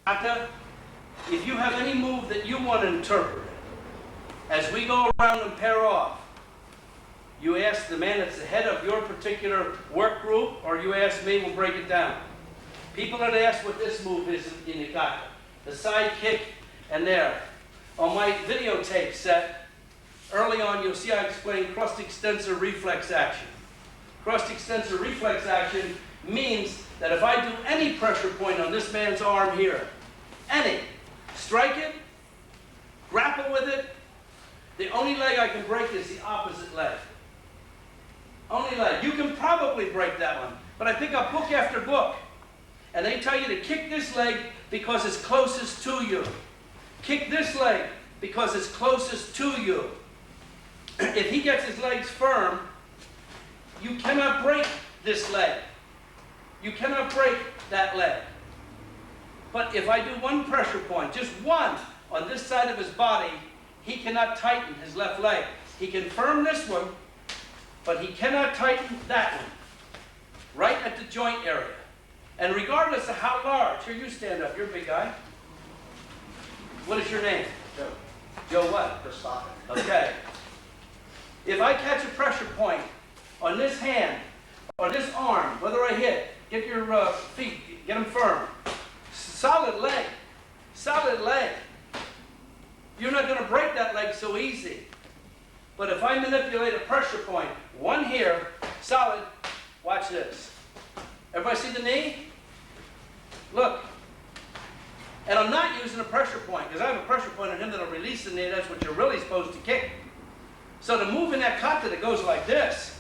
Kata, if you have any move that you want to interpret, as we go around and pair off, you ask the man that's the head of your particular work group, or you ask me, we'll break it down. People that ask what this move is in the kata. The side kick and there. On my videotape set, early on you'll see I explain cross-extensor reflex action. Cross-extensor reflex action means that if I do any pressure point on this man's arm here, any, strike it, grapple with it, the only leg I can break is the opposite leg. Only leg. You can probably break that one, but I pick up book after book, and they tell you to kick this leg because it's closest to you. Kick this leg because it's closest to you. If he gets his legs firm, you cannot break this leg. You cannot break that leg. But if I do one pressure point, just one, on this side of his body, he cannot tighten his left leg. He can firm this one, but he cannot tighten that one, right at the joint area. And regardless of how large, here you stand up, you're a big guy. What is your name? Joe. Joe what? Presas. Okay. If I catch a pressure point on this hand, or this arm, whether I hit, get your feet, get them firm. Solid leg, solid leg. You're not going to break that leg so easy. But if I manipulate a pressure point, one here, solid, watch this. Everybody see the knee? Look. And I'm not using a pressure point, because I have a pressure point on him that'll release the knee. That's what you're really supposed to kick. So to move in that kata that goes like this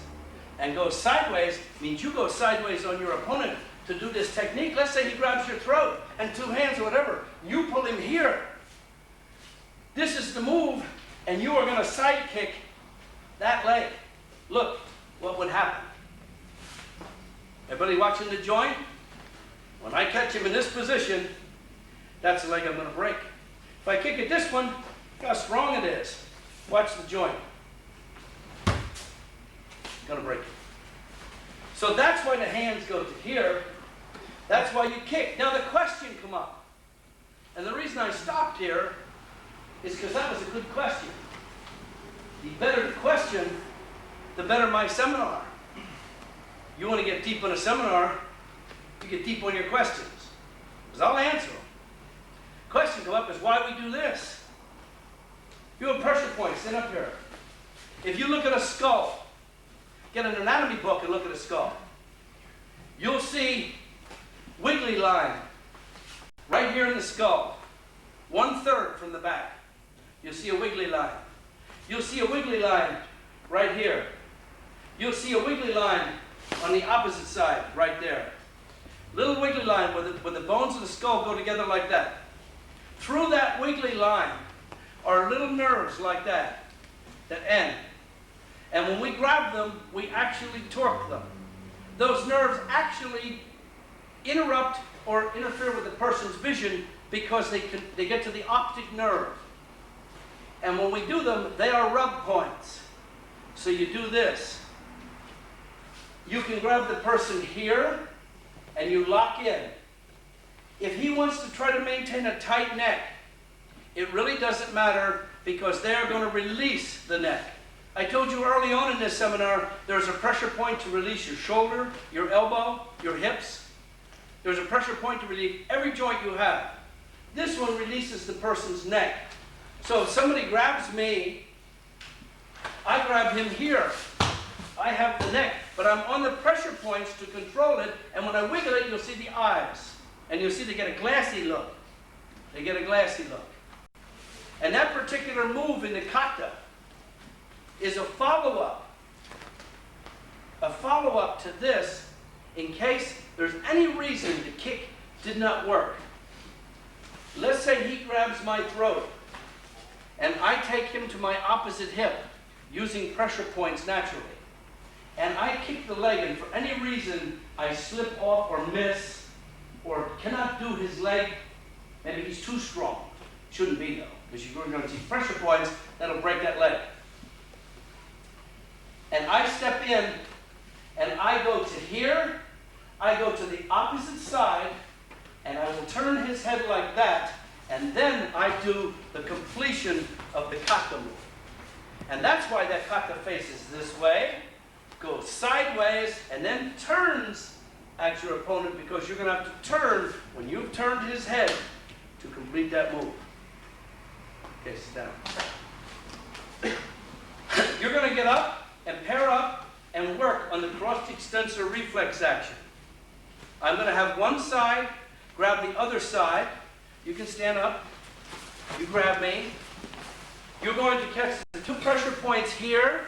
and goes sideways means you go sideways on your opponent to do this technique. Let's say he grabs your throat and two hands or whatever. You pull him here. This is the move, and you are going to side kick that leg. Look what would happen. Everybody watching the joint? When I catch him in this position, that's the leg I'm going to break. If I kick it this one, look how strong it is. Watch the joint. Going to break it. So that's why the hands go to here. That's why you kick. Now the question come up. And the reason I stopped here is because that was a good question. The better the question, the better my seminar. You want to get deep in a seminar, you get deep on your questions. Because I'll answer them. Question come up is why we do this. You have pressure points, stand up here. If you look at a skull, get an anatomy book and look at a skull. You'll see wiggly line right here in the skull, 1/3 from the back. You'll see a wiggly line. You'll see a wiggly line right here. You'll see a wiggly line on the opposite side, right there. Little wiggly line where the bones of the skull go together like that. Through that wiggly line are little nerves like that end. And when we grab them, we actually torque them. Those nerves actually interrupt or interfere with the person's vision because they get to the optic nerve. And when we do them, they are rub points. So you do this. You can grab the person here and you lock in. If he wants to try to maintain a tight neck, it really doesn't matter because they are going to release the neck. I told you early on in this seminar, there's a pressure point to release your shoulder, your elbow, your hips. There's a pressure point to relieve every joint you have. This one releases the person's neck. So if somebody grabs me, I grab him here. I have the neck, but I'm on the pressure points to control it, and when I wiggle it, you'll see the eyes. And you'll see they get a glassy look. They get a glassy look. And that particular move in the kata is a follow-up to this in case there's any reason the kick did not work. Let's say he grabs my throat and I take him to my opposite hip using pressure points naturally. And I kick the leg and for any reason I slip off or miss or cannot do his leg, maybe he's too strong. Shouldn't be though, because you're going to see pressure points that'll break that leg. And I step in and I go to here, I go to the opposite side, and I will turn his head like that. And then I do the completion of the qoute move. And that's why that qoute faces this way, goes sideways, and then turns at your opponent, because you're going to have to turn when you've turned his head to complete that move. Okay, sit down. You're going to get up and pair up and work on the cross extensor reflex action. I'm going to have one side grab the other side. You can stand up. You grab me. You're going to catch the 2 pressure points here,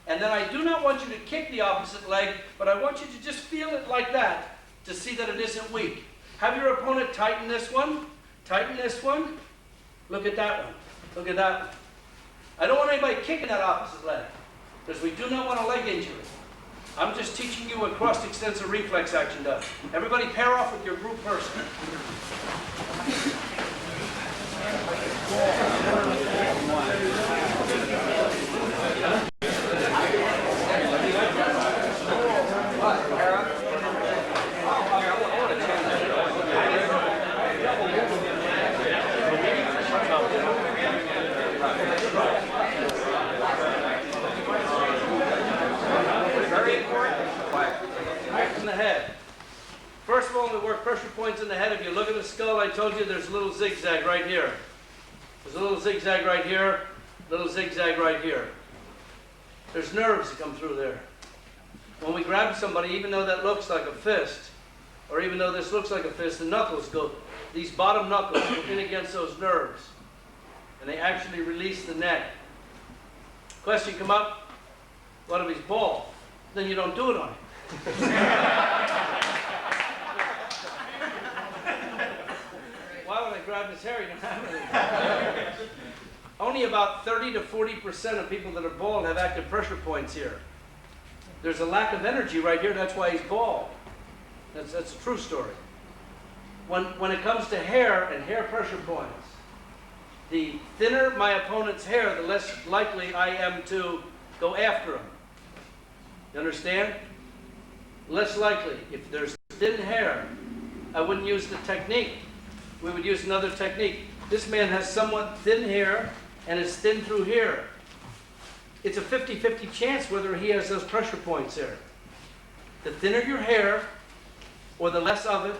and then I do not want you to kick the opposite leg, but I want you to just feel it like that to see that it isn't weak. Have your opponent tighten this one. Tighten this one. Look at that one. Look at that one. I don't want anybody kicking that opposite leg, because we do not want a leg injury. I'm just teaching you what cross extensor reflex action does. Everybody pair off with your group person. First of all, we work pressure points in the head. If you look at the skull, I told you there's a little zigzag right here. There's a little zigzag right here, little zigzag right here. There's nerves that come through there. When we grab somebody, even though that looks like a fist, or even though this looks like a fist, the knuckles go, these bottom knuckles go in against those nerves, and they actually release the neck. Question come up, what if he's bald? Then you don't do it on him. Why would I grab his hair? You don't have anything. Only about 30 to 40% of people that are bald have active pressure points here. There's a lack of energy right here, that's why he's bald. That's a true story. When it comes to hair and hair pressure points, the thinner my opponent's hair, the less likely I am to go after him. You understand? Less likely. If there's thin hair, I wouldn't use the technique. We would use another technique. This man has somewhat thin hair and is thin through here. It's a 50-50 chance whether he has those pressure points there. The thinner your hair, or the less of it,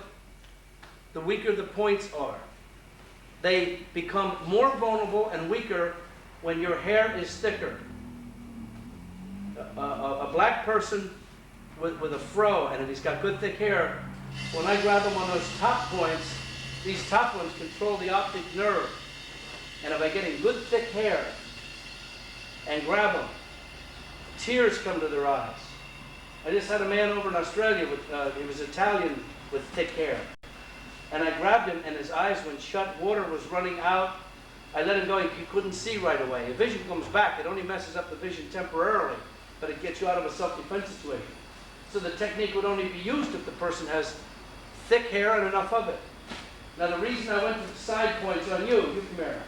the weaker the points are. They become more vulnerable and weaker when your hair is thicker. A black person with a fro, and if he's got good thick hair, when I grab him on those top points, these top ones control the optic nerve. And if I get in good thick hair and grab them, tears come to their eyes. I just had a man over in Australia, he was Italian with thick hair. And I grabbed him and his eyes went shut, water was running out. I let him go, he couldn't see right away. If vision comes back, it only messes up the vision temporarily, but it gets you out of a self-defense situation. So the technique would only be used if the person has thick hair and enough of it. Now the reason I went to the side points on you come here.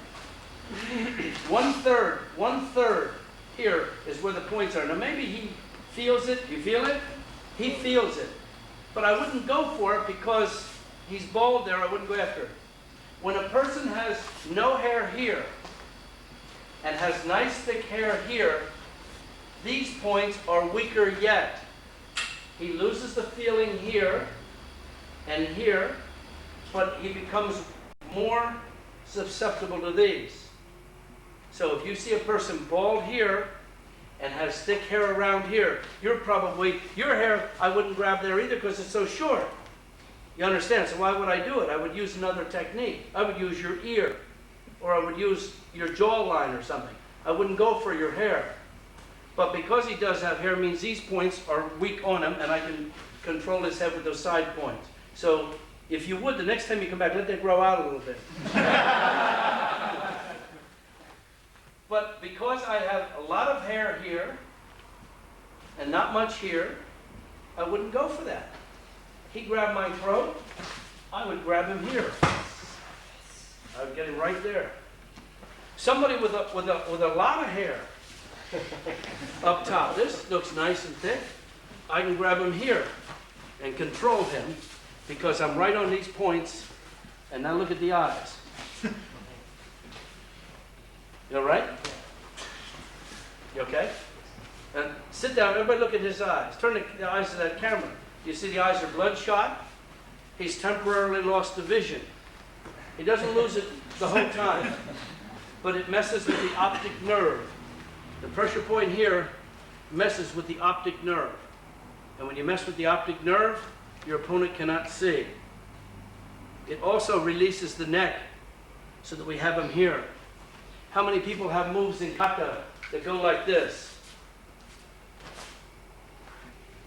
One third here is where the points are. Now maybe he feels it, you feel it? He feels it. But I wouldn't go for it because he's bald there, I wouldn't go after it. When a person has no hair here and has nice thick hair here, these points are weaker yet. He loses the feeling here and here, but he becomes more susceptible to these. So if you see a person bald here and has thick hair around here, your hair I wouldn't grab there either because it's so short. You understand? So why would I do it? I would use another technique. I would use your ear, or I would use your jawline or something. I wouldn't go for your hair. But because he does have hair means these points are weak on him and I can control his head with those side points. So if you would, the next time you come back, let that grow out a little bit. But because I have a lot of hair here and not much here, I wouldn't go for that. He grabbed my throat, I would grab him here. I would get him right there. Somebody with a lot of hair up top, this looks nice and thick, I can grab him here and control him because I'm right on these points. And now look at the eyes. You all right? You okay? And sit down. Everybody look at his eyes. Turn the eyes to that camera. You see the eyes are bloodshot? He's temporarily lost the vision. He doesn't lose it the whole time, but it messes with the optic nerve. The pressure point here messes with the optic nerve. And when you mess with the optic nerve, your opponent cannot see. It also releases the neck so that we have him here. How many people have moves in kata that go like this?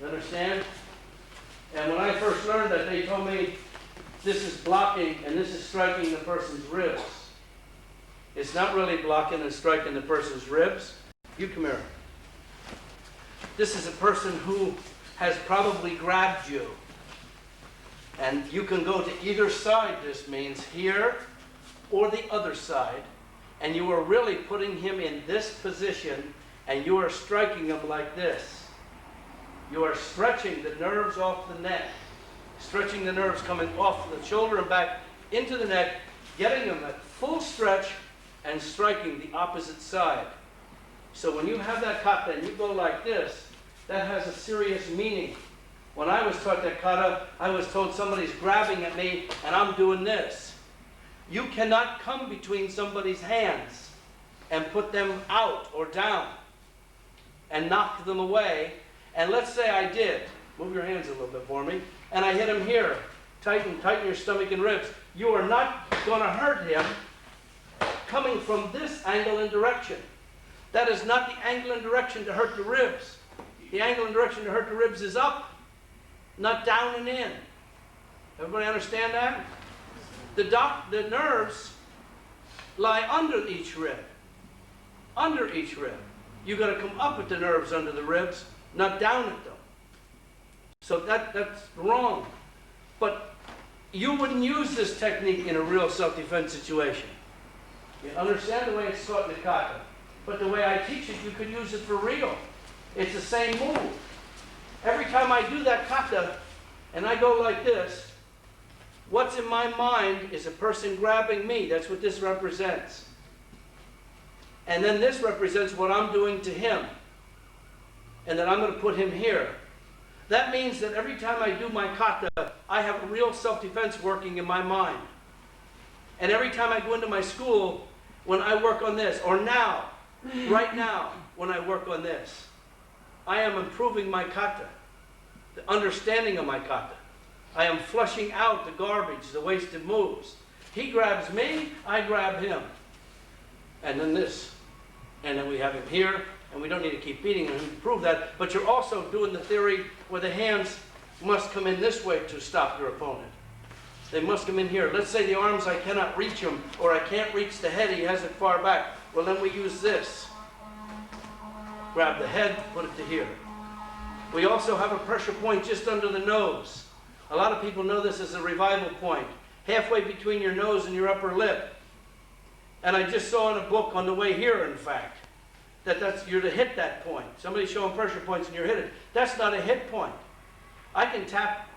You understand? And when I first learned that, they told me this is blocking and this is striking the person's ribs. It's not really blocking and striking the person's ribs. You come here. This is a person who has probably grabbed you. And you can go to either side, this means, here or the other side. And you are really putting him in this position and you are striking him like this. You are stretching the nerves off the neck, stretching the nerves coming off the shoulder and back into the neck, getting them at full stretch and striking the opposite side. So when you have that kata and you go like this, that has a serious meaning. When I was taught that kata, I was told somebody's grabbing at me and I'm doing this. You cannot come between somebody's hands and put them out or down and knock them away. And let's say I did. Move your hands a little bit for me. And I hit him here. Tighten your stomach and ribs. You are not going to hurt him coming from this angle and direction. That is not the angle and direction to hurt the ribs. The angle and direction to hurt the ribs is up, not down and in. Everybody understand that? The nerves lie under each rib. Under each rib. You've got to come up with the nerves under the ribs, not down at them. So that's wrong. But you wouldn't use this technique in a real self-defense situation. You understand the way it's taught in the kata. But the way I teach it, you could use it for real. It's the same move. Every time I do that kata, and I go like this, what's in my mind is a person grabbing me. That's what this represents. And then this represents what I'm doing to him. And then I'm going to put him here. That means that every time I do my kata, I have a real self-defense working in my mind. And every time I go into my school, when I work on this, or now, right now, when I work on this, I am improving my kata, the understanding of my kata. I am flushing out the garbage, the wasted moves. He grabs me, I grab him. And then this. And then we have him here, and we don't need to keep beating him to prove that. But you're also doing the theory where the hands must come in this way to stop your opponent. They must come in here. Let's say the arms, I cannot reach him, or I can't reach the head, he has it far back. Well, then we use this. Grab the head, put it to here. We also have a pressure point just under the nose. A lot of people know this as a revival point, halfway between your nose and your upper lip. And I just saw in a book on the way here, in fact, that you're to hit that point. Somebody's showing pressure points and you're hit it. That's not a hit point. I can tap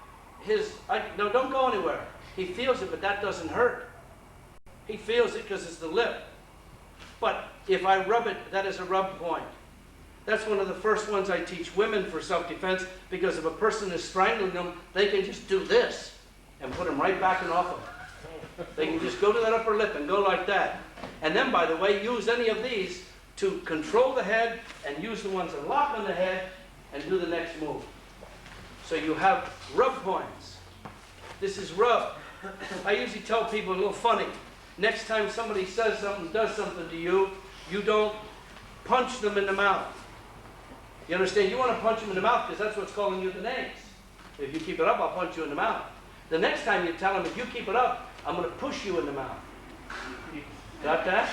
no, don't go anywhere. He feels it, but that doesn't hurt. He feels it because it's the lip. But if I rub it, that is a rub point. That's one of the first ones I teach women for self-defense, because if a person is strangling them, they can just do this and put them right back and off of them. They can just go to that upper lip and go like that. And then, by the way, use any of these to control the head and use the ones that lock on the head and do the next move. So you have rub points. This is rub. I usually tell people a little funny. Next time somebody says something, does something to you, you don't punch them in the mouth. You understand? You want to punch them in the mouth because that's what's calling you the names. If you keep it up, I'll punch you in the mouth. The next time you tell them, if you keep it up, I'm going to push you in the mouth. You got that?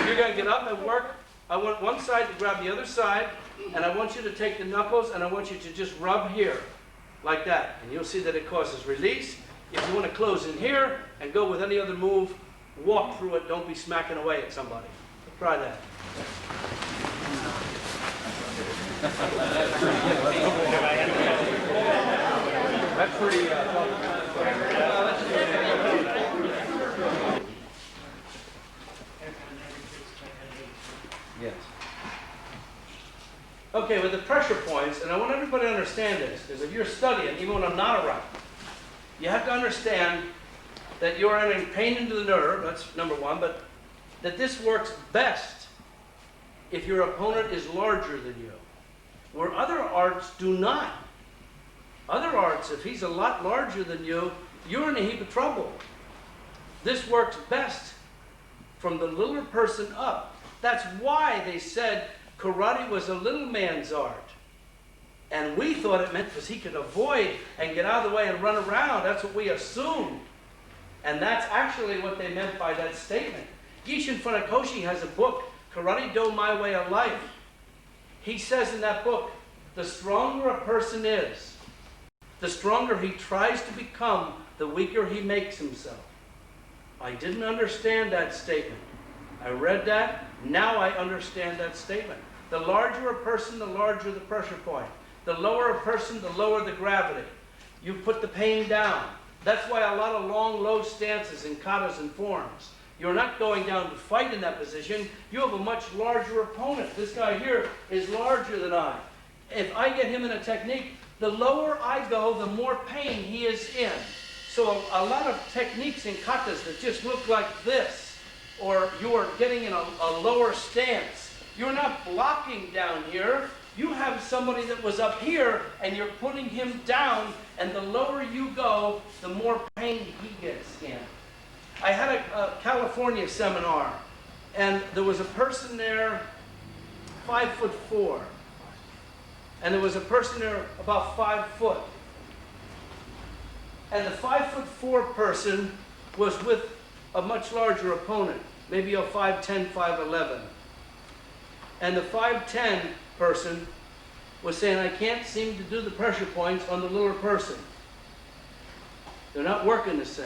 You're going to get up and work. I want one side to grab the other side, and I want you to take the knuckles, and I want you to just rub here, like that. And you'll see that it causes release. If you want to close in here and go with any other move, walk through it. Don't be smacking away at somebody. Try that. That's pretty Okay, with the pressure points, and I want everybody to understand this, because if you're studying, even when I'm not around, you have to understand that you're entering pain into the nerve, that's number one, but that this works best if your opponent is larger than you, where other arts do not. Other arts, if he's a lot larger than you, you're in a heap of trouble. This works best from the littler person up. That's why they said karate was a little man's art. And we thought it meant because he could avoid and get out of the way and run around. That's what we assumed. And that's actually what they meant by that statement. Gichin Funakoshi has a book, Karate Do My Way of Life. He says in that book, the stronger a person is, the stronger he tries to become, the weaker he makes himself. I didn't understand that statement. I read that, now I understand that statement. The larger a person, the larger the pressure point. The lower a person, the lower the gravity. You put the pain down. That's why a lot of long, low stances in katas and forms. You're not going down to fight in that position. You have a much larger opponent. This guy here is larger than I. If I get him in a technique, the lower I go, the more pain he is in. So a lot of techniques in katas that just look like this, or you're getting in a lower stance, you're not blocking down here. You have somebody that was up here, and you're putting him down, and the lower you go, the more pain he gets in. I had a California seminar, and there was a person there, 5'4", and there was a person there about 5 foot. And the 5'4" person was with a much larger opponent, maybe a 5'10", 5'11". And the 5'10" person was saying, I can't seem to do the pressure points on the littler person. They're not working the same.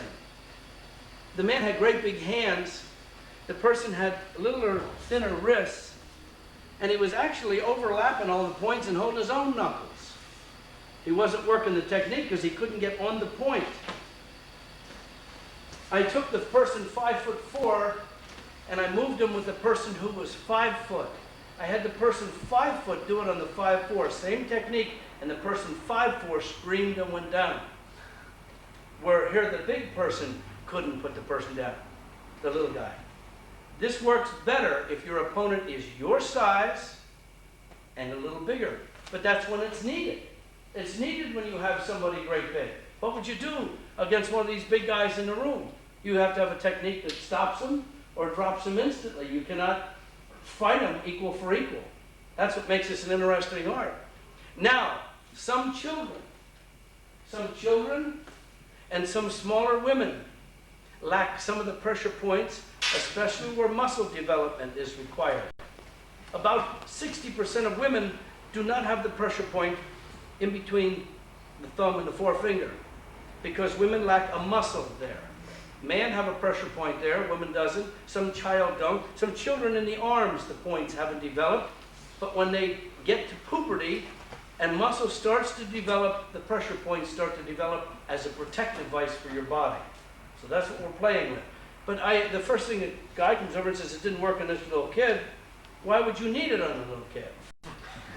The man had great big hands. The person had littler, thinner wrists. And he was actually overlapping all the points and holding his own knuckles. He wasn't working the technique because he couldn't get on the point. I took the person 5'4" and I moved him with the person who was 5 foot. I had the person 5 foot do it on the 5'4", same technique, and the person 5'4" screamed and went down. Where here the big person couldn't put the person down, the little guy. This works better if your opponent is your size and a little bigger, but that's when it's needed. It's needed when you have somebody great big. What would you do against one of these big guys in the room? You have to have a technique that stops them or drops them instantly. You cannot fight them equal for equal. That's what makes this an interesting art. Now, some children and some smaller women lack some of the pressure points, especially where muscle development is required. About 60% of women do not have the pressure point in between the thumb and the forefinger because women lack a muscle there. Men have a pressure point there, women doesn't. Some child don't. Some children in the arms, the points haven't developed. But when they get to puberty and muscle starts to develop, the pressure points start to develop as a protective device for your body. So that's what we're playing with. But the first thing a guy comes over and says, it didn't work on this little kid. Why would you need it on a little kid?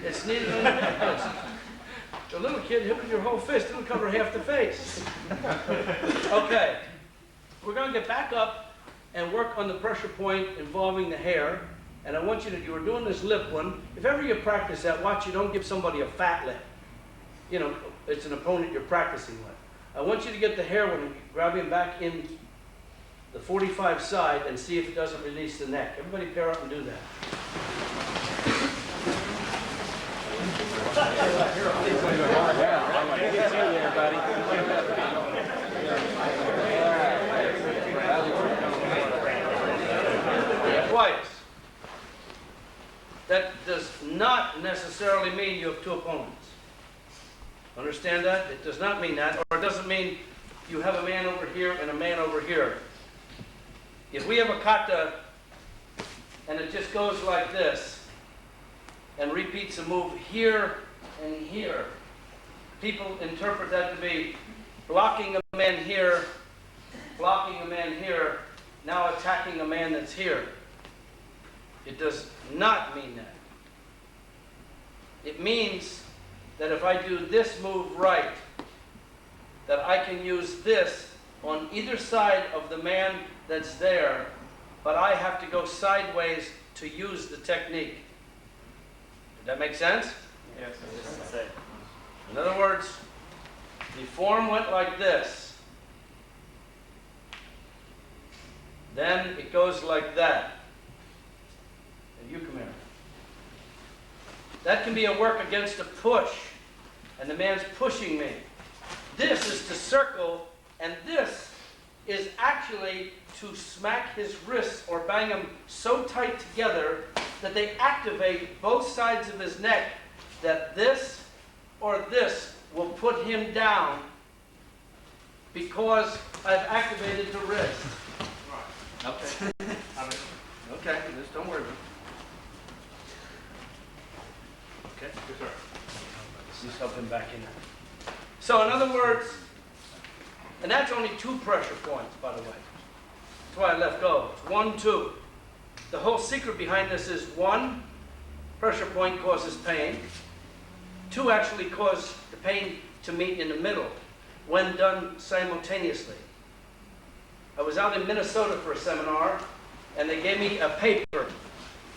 It's needed on the big person. The little kid hit with your whole fist, it'll cover half the face. Okay. We're going to get back up and work on the pressure point involving the hair. And I want you to, you were doing this lip one. If ever you practice that, watch you don't give somebody a fat lip. You know, it's an opponent you're practicing with. I want you to get the hair one and grab him back in the 45 side and see if it doesn't release the neck. Everybody pair up and do that. Twice. That does not necessarily mean you have two opponents. Understand that? It does not mean that, or it doesn't mean you have a man over here and a man over here. If we have a kata and it just goes like this and repeats a move here and here, people interpret that to be blocking a man here, blocking a man here, now attacking a man that's here. It does not mean that. It means that if I do this move right, that I can use this on either side of the man that's there, but I have to go sideways to use the technique. Did that make sense? Yes. In other words, the form went like this. Then it goes like that. And you come here. That can be a work against a push, and the man's pushing me. This is to circle, and this is actually to smack his wrists or bang them so tight together that they activate both sides of his neck, that this or this will put him down because I've activated the wrist. Okay. Okay, just don't worry about it. Okay? Yes, sir. Just help him back in. So in other words, and that's only 2 pressure points, by the way. That's why I left go. It's 1, 2. The whole secret behind this is 1, pressure point causes pain. 2 actually cause the pain to meet in the middle when done simultaneously. I was out in Minnesota for a seminar, and they gave me a paper,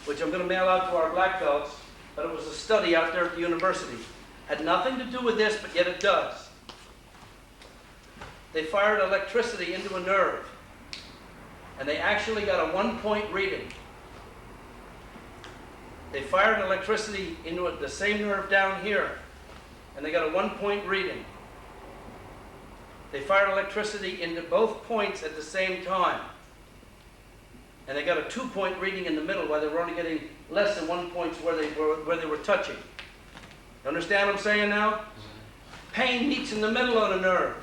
which I'm going to mail out to our black belts, but it was a study out there at the university. Had nothing to do with this, but yet it does. They fired electricity into a nerve, and they actually got a 1-point reading. They fired electricity into the same nerve down here, and they got a 1-point reading. They fired electricity into both points at the same time, and they got a 2-point reading in the middle, while they were only getting less than 1 point where they were touching. You understand what I'm saying now? Pain meets in the middle on a nerve.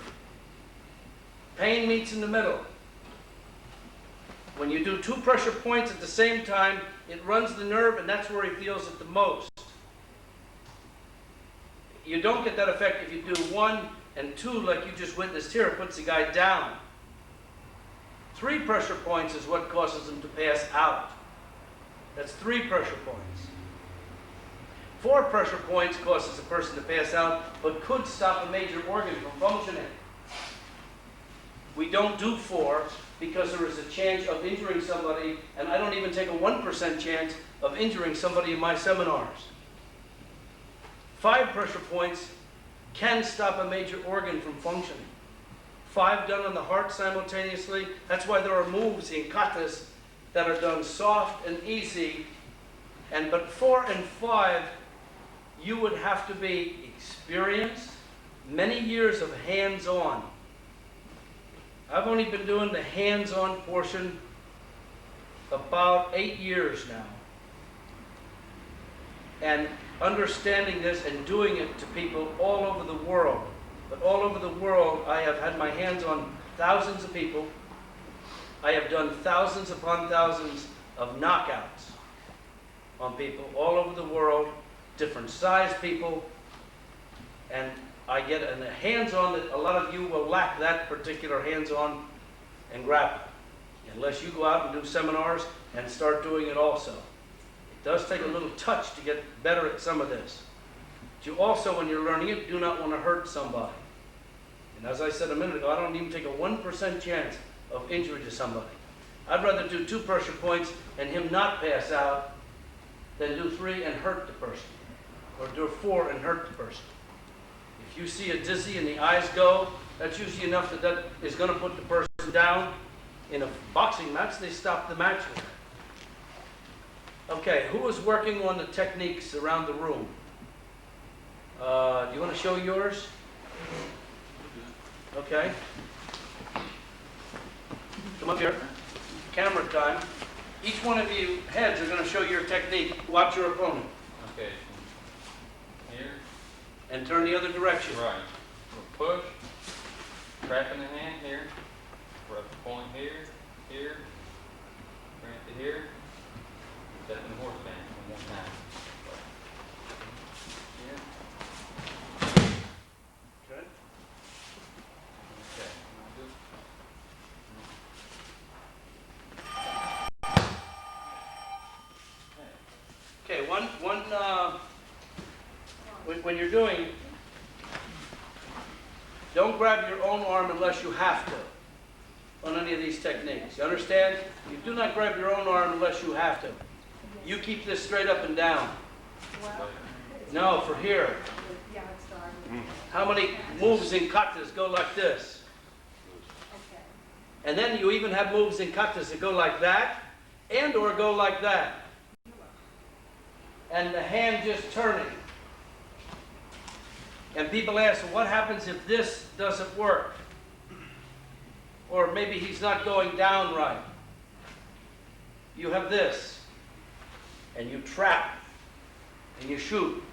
Pain meets in the middle. When you do 2 pressure points at the same time, it runs the nerve, and that's where he feels it the most. You don't get that effect if you do 1 and 2 like you just witnessed here. It puts the guy down. 3 pressure points is what causes him to pass out. That's 3 pressure points. 4 pressure points causes a person to pass out, but could stop a major organ from functioning. We don't do 4 because there is a chance of injuring somebody, and I don't even take a 1% chance of injuring somebody in my seminars. 5 pressure points can stop a major organ from functioning. 5 done on the heart simultaneously. That's why there are moves in qoutes that are done soft and easy. But 4 and 5, you would have to be experienced, many years of hands-on. I've only been doing the hands-on portion about 8 years now. And understanding this and doing it to people all over the world. But all over the world, I have had my hands on thousands of people. I have done thousands upon thousands of knockouts on people all over the world, different size people, and I get a hands-on that a lot of you will lack that particular hands-on and grapple, unless you go out and do seminars and start doing it also. It does take a little touch to get better at some of this. But you also, when you're learning it, do not want to hurt somebody. And as I said a minute ago, I don't even take a 1% chance of injury to somebody. I'd rather do 2 pressure points and him not pass out than do 3 and hurt the person, or do 4 and hurt the person. If you see a dizzy and the eyes go, that's usually enough that is going to put the person down. In a boxing match, they stop the match with it. Okay, who is working on the techniques around the room? Do you want to show yours? Okay. Come up here. Camera time. Each one of you heads are going to show your technique. Watch your opponent. Okay. Here. And turn the other direction. Right. We'll push. Trap in the hand here. Rub the point here. Here. Bring it to here. Set in the horse band one more time. Here. Okay. Okay. Okay, when you're doing, don't grab your own arm unless you have to on any of these techniques. You understand? You do not grab your own arm unless you have to. You keep this straight up and down. No, for here. How many moves in katas go like this? And then you even have moves in katas that go like that and or go like that. And the hand just turning. And people ask, well, what happens if this doesn't work? Or maybe he's not going down right. You have this, and you trap, and you shoot.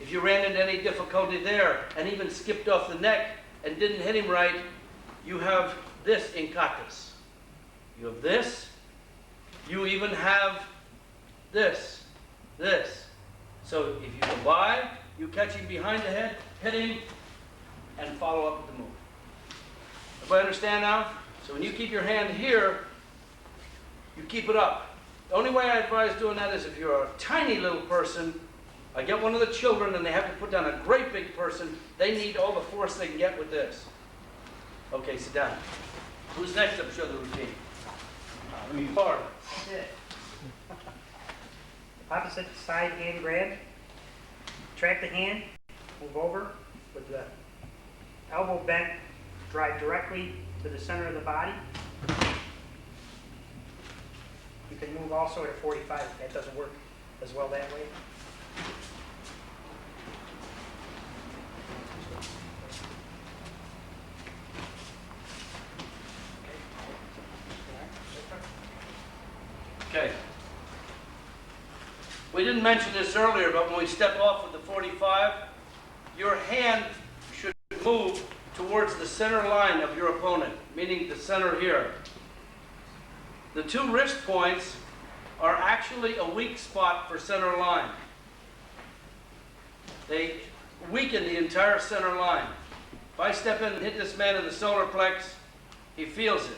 If you ran into any difficulty there, and even skipped off the neck, and didn't hit him right, you have this in katas. You have this. You even have this. So if you go by, you catch him behind the head, hit him, and follow up with the move. Everybody understand now? So when you keep your hand here, you keep it up. The only way I advise doing that is if you're a tiny little person. I get one of the children and they have to put down a great big person. They need all the force they can get with this. Okay, sit down. Who's next up to show the routine? Let me start. That's it. Opposite side hand grab. Track the hand. Move over with the elbow bent. Drive directly to the center of the body. You can move also at a 45 if that doesn't work as well that way. Okay. We didn't mention this earlier, but when we step off with the 45, your hand should move towards the center line of your opponent, meaning the center here. The two wrist points are actually a weak spot for center line. They weaken the entire center line. If I step in and hit this man in the solar plex, he feels it.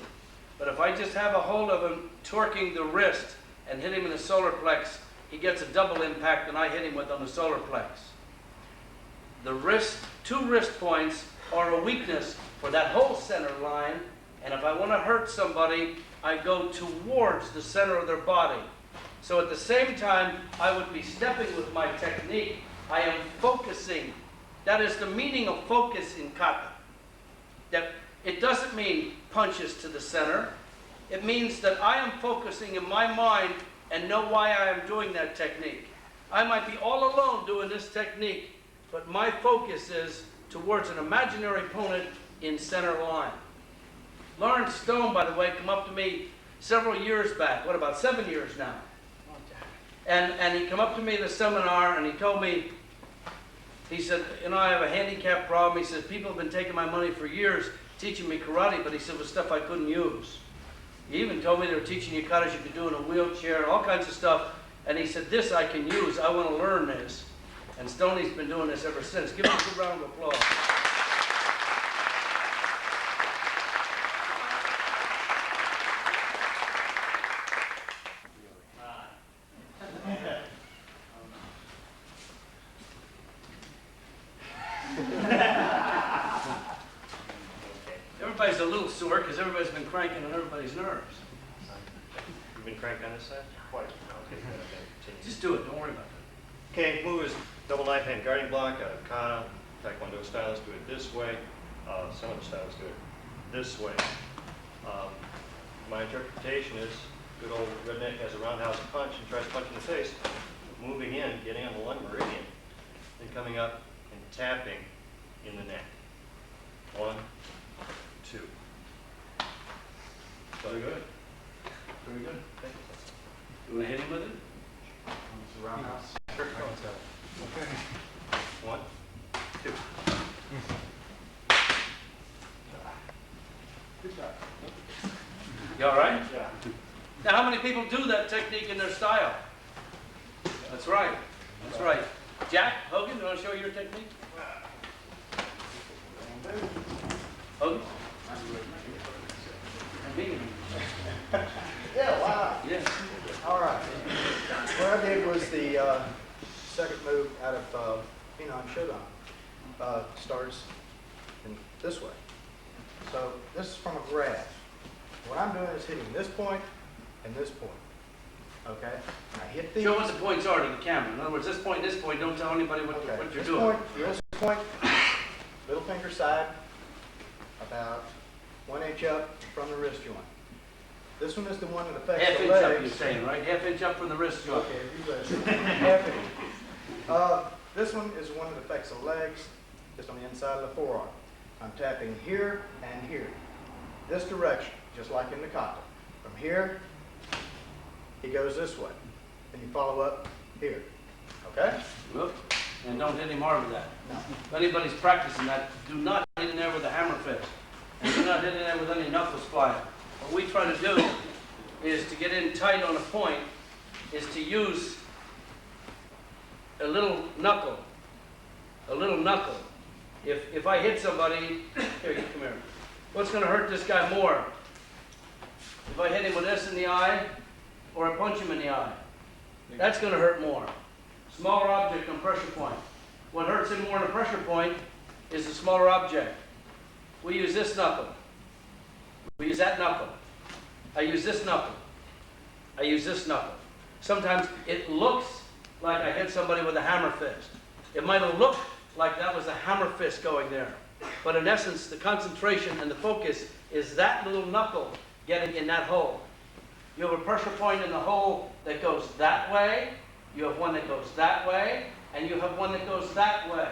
But if I just have a hold of him, torquing the wrist and hit him in the solar plex, he gets a double impact than I hit him with on the solar plex. The two wrist points are a weakness for that whole center line, and if I want to hurt somebody, I go towards the center of their body. So at the same time, I would be stepping with my technique. I am focusing. That is the meaning of focus in kata. That it doesn't mean punches to the center. It means that I am focusing in my mind and know why I am doing that technique. I might be all alone doing this technique, but my focus is towards an imaginary opponent in center line. Lawrence Stone, by the way, came up to me several years back, what, about 7 years now? And he came up to me in the seminar and he told me, he said, you know, I have a handicap problem. He said, people have been taking my money for years teaching me karate, but he said, it was stuff I couldn't use. He even told me they were teaching you katas you could do in a wheelchair, all kinds of stuff. And he said, this I can use. I want to learn this. And Stoney's been doing this ever since. Give him a good round of applause. Everybody's a little sore because everybody's been cranking on everybody's nerves. You've been cranked on this side? Quite. Okay, good. Just do it. Don't worry about it. Okay, move is double knife hand guarding block out of Kano. Taekwondo stylists do it this way. Some of the stylists do it this way. My interpretation is good old redneck has a roundhouse punch and tries to punch in the face. Moving in, getting on the lung meridian, then coming up and tapping in the neck. 1, 2. Very good. Very good. Thank you. You want to hit him with it? It's a roundhouse. Okay. 1, 2. Good job. You all right? Yeah. Now, how many people do that technique in their style? That's right. That's right. Jack, Hogan, you want to show your technique? Hogan? Me? Yeah, why not? Yeah. All right. What I did was the second move out of Hinan Shodan, starts in this way. So this is from a graph. What I'm doing is hitting this point and this point. Okay? And I hit these. Show what the points are to the camera. In other words, this point, don't tell anybody what you're this doing. This point, little finger side, about 1 inch up from the wrist joint. This one is the one that affects Half the inch legs. up, you're saying, right? Half inch up from the wrist joint. Okay, you listen. Half inch. This one is the one that affects the legs, just on the inside of the forearm. I'm tapping here and here. This direction, just like in the qoute. From here, he goes this way. And you follow up here. Okay? Look, and don't hit him hard with that. No. If anybody's practicing that, do not hit in there with a hammer fist. And do not hit in there with any knuckles flying. What we try to do is to get in tight on a point, is to use a little knuckle. A little knuckle. If I hit somebody, here, you come here. What's going to hurt this guy more? If I hit him with this in the eye, or I punch him in the eye? That's going to hurt more. Smaller object on pressure point. What hurts him more on a pressure point is the smaller object. We use this knuckle. We use that knuckle. I use this knuckle. I use this knuckle. Sometimes it looks like I hit somebody with a hammer fist. It might have looked like that was a hammer fist going there. But in essence, the concentration and the focus is that little knuckle getting in that hole. You have a pressure point in the hole that goes that way, you have one that goes that way, and you have one that goes that way.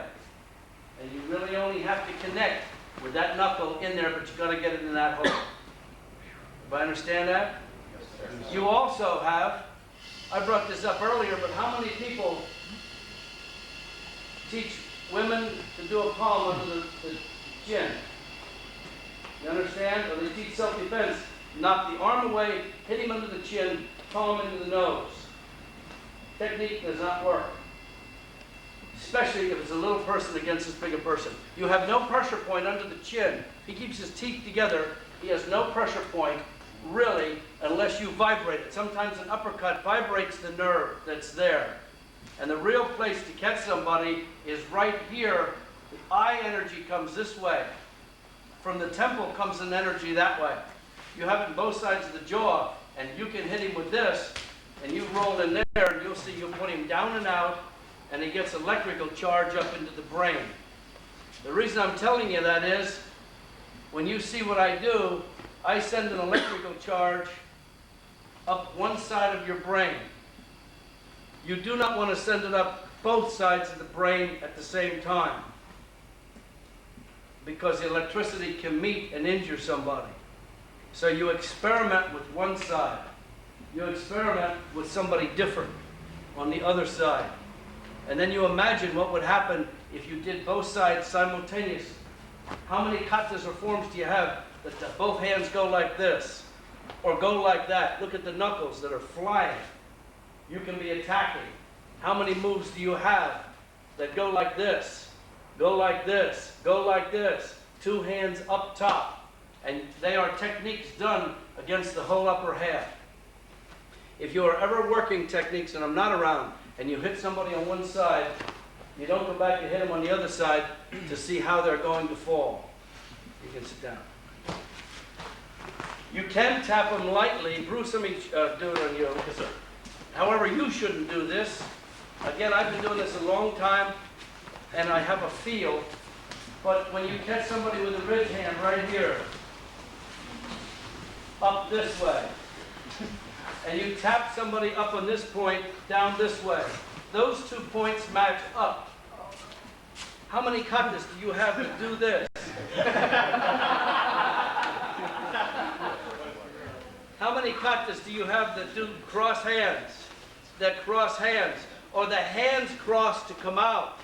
And you really only have to connect with that knuckle in there, but you've got to get it in that hole. If I understand that? You also have, I brought this up earlier, but how many people teach women to do a palm under the chin? You understand? Or they teach self-defense. Knock the arm away, hit him under the chin, palm into the nose. Technique does not work. Especially if it's a little person against this bigger person. You have no pressure point under the chin. He keeps his teeth together. He has no pressure point, really, unless you vibrate it. Sometimes an uppercut vibrates the nerve that's there. And the real place to catch somebody is right here. The eye energy comes this way. From the temple comes an energy that way. You have it on both sides of the jaw, and you can hit him with this, and you roll in there, and you'll see you put him down and out, and he gets electrical charge up into the brain. The reason I'm telling you that is, when you see what I do, I send an electrical charge up one side of your brain. You do not want to send it up both sides of the brain at the same time, because the electricity can meet and injure somebody. So you experiment with one side. You experiment with somebody different on the other side. And then you imagine what would happen if you did both sides simultaneously. How many katas or forms do you have that both hands go like this or go like that? Look at the knuckles that are flying. You can be attacking. How many moves do you have that go like this, go like this, go like this? Two hands up top. And they are techniques done against the whole upper half. If you are ever working techniques and I'm not around, and you hit somebody on one side, you don't go back and hit them on the other side to see how they're going to fall. You can sit down. You can tap them lightly. Bruce, let me do it on you. However, you shouldn't do this. Again, I've been doing this a long time, and I have a feel. But when you catch somebody with a ridge hand right here, up this way, and you tap somebody up on this point, down this way, those 2 points match up. How many katas do you have to do this? How many katas do you have that do cross hands? Or the hands cross to come out?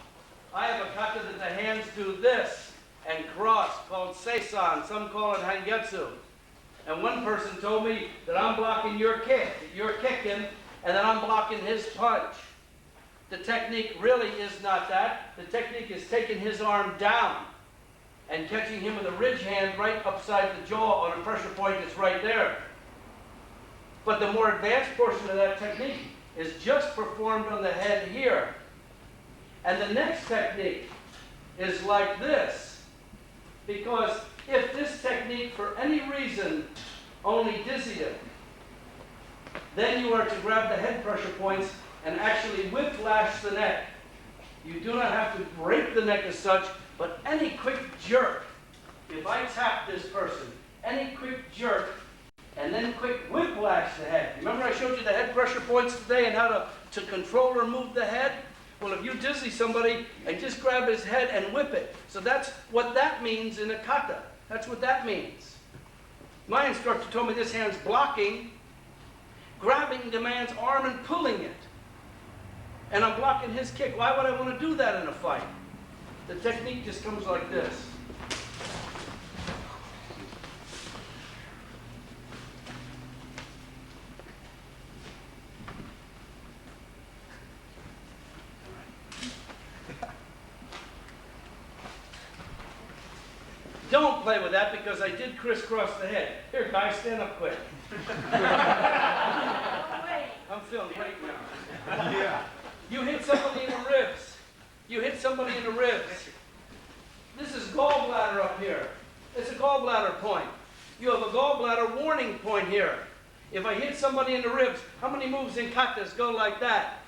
I have a kata that the hands do this and cross, called seisan. Some call it hangetsu. And one person told me that I'm blocking your kick, that you're kicking, and that I'm blocking his punch. The technique really is not that. The technique is taking his arm down and catching him with a ridge hand right upside the jaw on a pressure point that's right there. But the more advanced portion of that technique is just performed on the head here. And the next technique is like this. Because if this technique, for any reason, only dizzied him, then you are to grab the head pressure points and actually whiplash the neck. You do not have to break the neck as such, but any quick jerk, if I tap this person, any quick jerk, and then quick whiplash the head. Remember I showed you the head pressure points today and how to control or move the head? Well, if you dizzy somebody and just grab his head and whip it. So that's what that means in a kata. That's what that means. My instructor told me this hand's blocking, grabbing the man's arm and pulling it. And I'm blocking his kick. Why would I want to do that in a fight? The technique just comes like this. Don't play with that because I did crisscross the head. Here, guys, stand up quick. I'm feeling great now. Yeah. You hit somebody in the ribs. You hit somebody in the ribs. This is gallbladder up here. It's a gallbladder point. You have a gallbladder warning point here. If I hit somebody in the ribs, how many moves in katas go like that?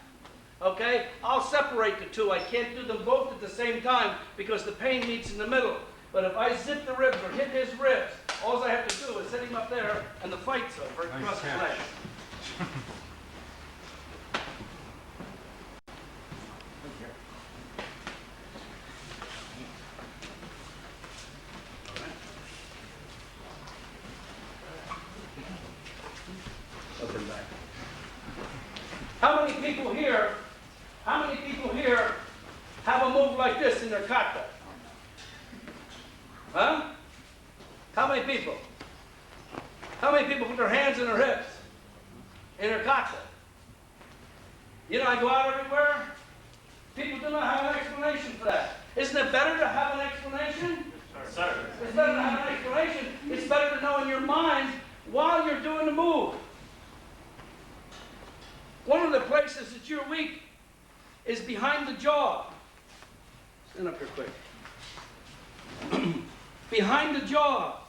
Okay? I'll separate the two. I can't do them both at the same time because the pain meets in the middle. But if I zip the ribs or hit his ribs, all I have to do is set him up there and the fight's over across the leg. Open back. How many people here have a move like this in their kata? Huh? How many people? How many people put their hands in their hips in their kata? You know, I go out everywhere. People do not have an explanation for that. Isn't it better to have an explanation? Yes, sir. It's better to have an explanation. It's better to know in your mind while you're doing the move. One of the places that you're weak is behind the jaw. Stand up here quick. Behind the jaw,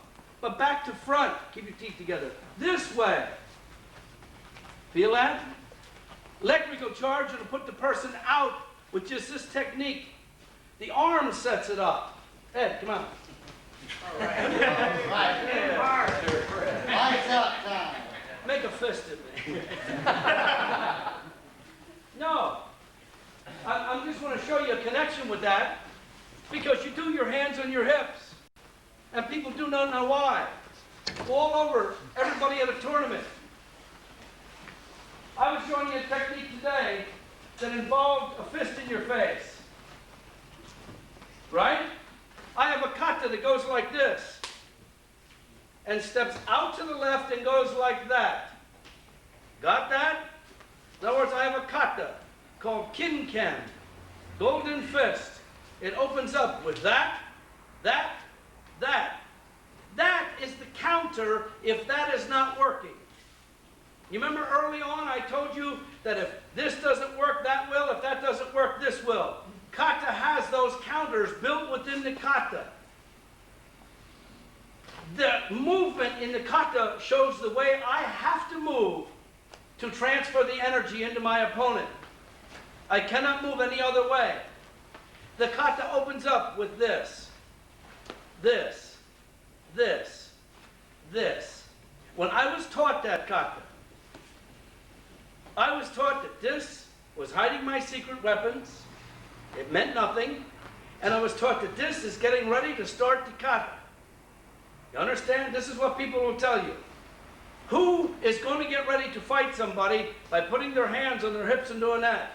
but back to front. Keep your teeth together. This way. Feel that? Electrical charge will put the person out with just this technique. The arm sets it up. Ed, come on. All right. Lights out time. Make a fist at me. No. I just want to show you a connection with that because you do your hands on your hips. And people do not know why. All over, everybody at a tournament. I was showing you a technique today that involved a fist in your face. Right? I have a kata that goes like this. And steps out to the left and goes like that. Got that? In other words, I have a kata called kinken, golden fist. It opens up with that, that, that. That is the counter if that is not working. You remember early on I told you that if this doesn't work, that will. If that doesn't work, this will. Kata has those counters built within the kata. The movement in the kata shows the way I have to move to transfer the energy into my opponent. I cannot move any other way. The kata opens up with this, this, this, this. When I was taught that kata, I was taught that this was hiding my secret weapons. It meant nothing. And I was taught that this is getting ready to start the kata. You understand? This is what people will tell you. Who is going to get ready to fight somebody by putting their hands on their hips and doing that?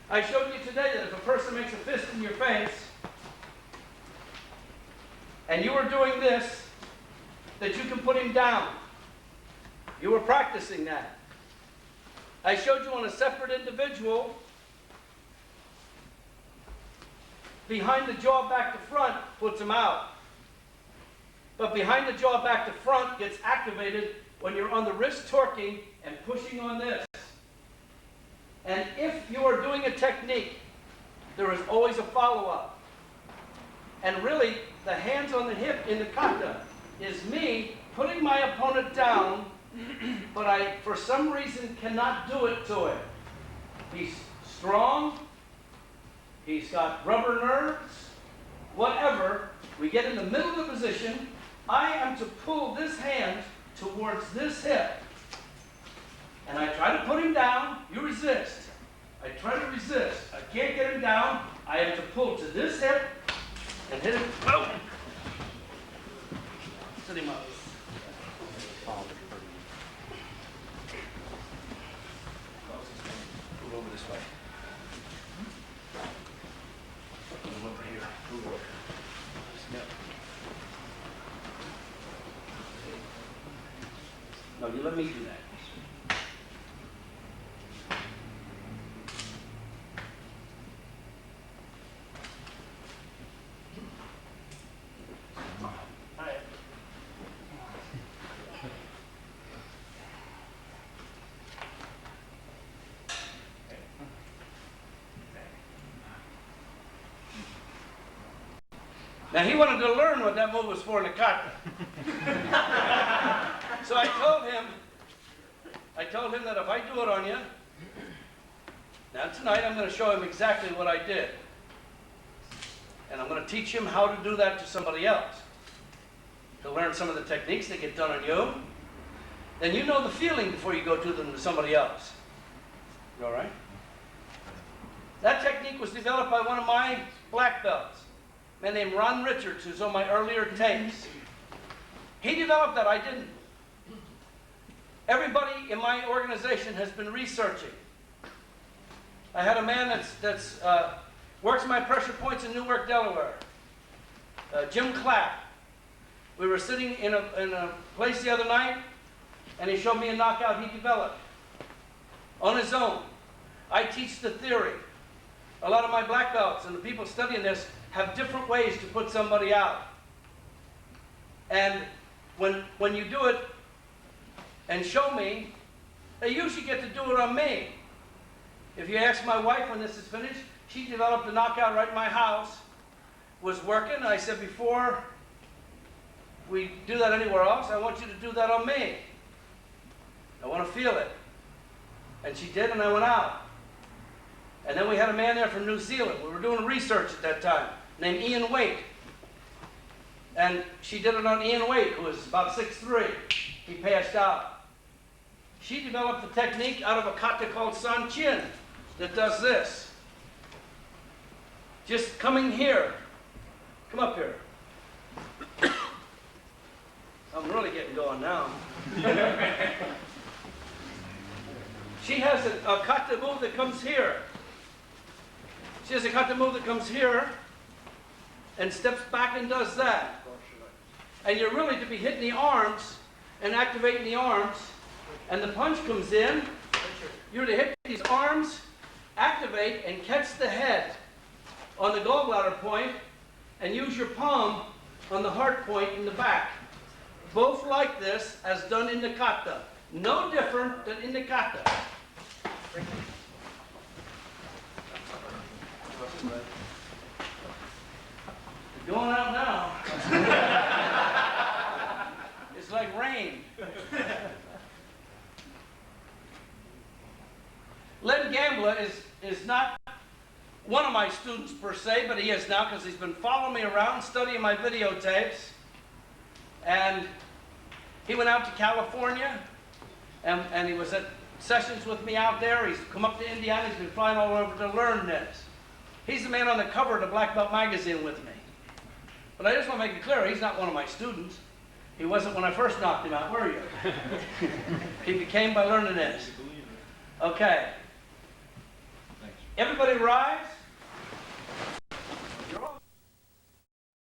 I showed you today that if a person makes a fist in your face, and you were doing this, that you can put him down. You were practicing that. I showed you on a separate individual, behind the jaw back to front puts him out. But behind the jaw back to front gets activated when you're on the wrist torquing and pushing on this. And if you are doing a technique, there is always a follow-up. And really, the hands on the hip in the kata is me putting my opponent down, but I, for some reason, cannot do it to him. He's strong, he's got rubber nerves, whatever. We get in the middle of the position. I am to pull this hand towards this hip. And I try to put him down, you resist. I try to resist. I can't get him down. I have to pull to this hip and hit him. Boom! Sit him up. Move over this way. Move over here. Move over. Yep. No, you let me do that. Now he wanted to learn what that move was for in the kata. So I told him that if I do it on you, now tonight I'm going to show him exactly what I did. And I'm going to teach him how to do that to somebody else. To learn some of the techniques that get done on you. Then you know the feeling before you go do them to somebody else. You all right? That technique was developed by one of my black belts. A man named Ron Richards, who's on my earlier tapes. He developed that, I didn't. Everybody in my organization has been researching. I had a man that's works my pressure points in Newark, Delaware. Jim Clapp. We were sitting in a place the other night, and he showed me a knockout he developed on his own. I teach the theory. A lot of my black belts and the people studying this have different ways to put somebody out. And when you do it and show me, they usually get to do it on me. If you ask my wife when this is finished, she developed a knockout right in my house, was working, and I said, before we do that anywhere else, I want you to do that on me. I want to feel it. And she did, and I went out. And then we had a man there from New Zealand. We were doing research at that time, named Ian Waite. And she did it on Ian Waite, who was about 6'3". He passed out. She developed the technique out of a kata called San Chin that does this. Just coming here. Come up here. I'm really getting going now. She has a kata move that comes here. She has a kata move that comes here and steps back and does that. And you're really to be hitting the arms and activating the arms, and the punch comes in. You're to hit these arms, activate, and catch the head on the gallbladder point, and use your palm on the heart point in the back. Both like this, as done in the kata. No different than in the kata. You're going out now. It's like rain. Len Gambler is not one of my students per se, but he is now because he's been following me around, studying my videotapes. And he went out to California, and he was at sessions with me out there. He's come up to Indiana. He's been flying all over to learn this. He's the man on the cover of the Black Belt magazine with me. But I just want to make it clear, he's not one of my students. He wasn't when I first knocked him out, were you? He became by learning this. Okay. Everybody rise.